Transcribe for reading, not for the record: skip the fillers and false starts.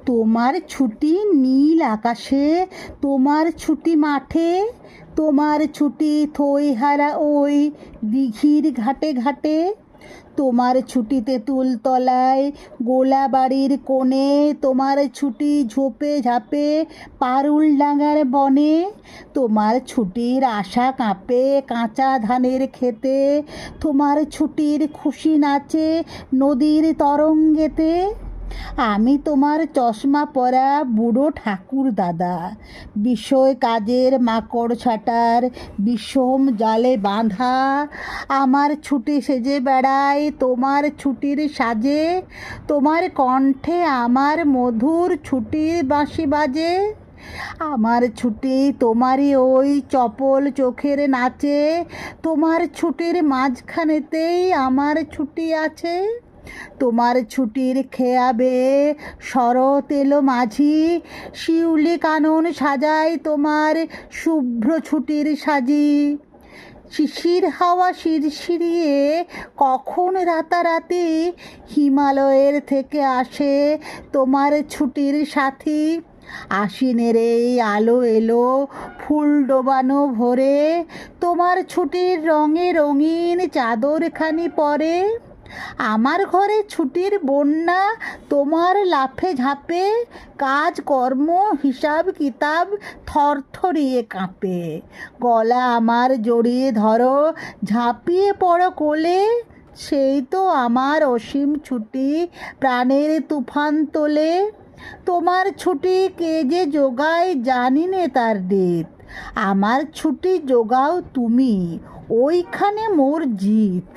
তোমার ছুটি নীল আকাশে, তোমার ছুটি মাঠে, তোমার ছুটি থইহারা ওই দিঘির ঘাটে ঘাটে, তোমার ছুটি তেঁতুলতলায় গোলাবাড়ির কোণে, তোমার ছুটি ঝোপে ঝাপে পারুল ডাঙার বনে, তোমার ছুটির আশা কাঁপে কাঁচা ধানের খেতে, তোমার ছুটির খুশি নাচে নদীর তরঙ্গেতে। আমি তোমার চশমা পরা বুড়ো ঠাকুর দাদা, বিষয় কাজের মাকড় ছাটার বিষম জালে বাঁধা, আমার ছুটি সেজে বেড়ায় তোমার ছুটির সাজে, তোমার কণ্ঠে আমার মধুর ছুটির বাঁশি বাজে। আমার ছুটি তোমারই ওই চপল চোখের নাচে, তোমার ছুটির মাঝখানেতেই আমার ছুটি আছে। তোমার ছুটির খেয়াবে শরৎ এলো মাঝি, শিউলি কানন সাজায় তোমার শুভ্র ছুটির সাজি। শিশির হাওয়া শিরশিরিয়ে কখন রাতারাতি হিমালয়ের থেকে আসে তোমার ছুটির সাথী। আশ্বিনের এই আলো এলো ফুল ডোবানো ভোরে, তোমার ছুটির রঙে রঙিন চাদরখানি পরে। আমার ঘরে ছুটির বন্যা, তোমার লাফে ঝাঁপে কাজকর্ম হিসাব কিতাব থরথরিয়ে কাঁপে। গলা আমার জড়িয়ে ধরো, ঝাঁপিয়ে পড়ো কোলে, সেই তো আমার অসীম ছুটি প্রাণের তুফান তোলে। তোমার ছুটি কে যে যোগায় জানি নে তার ডেট, আমার ছুটি যোগাও তুমি, ওইখানে মোর জিত।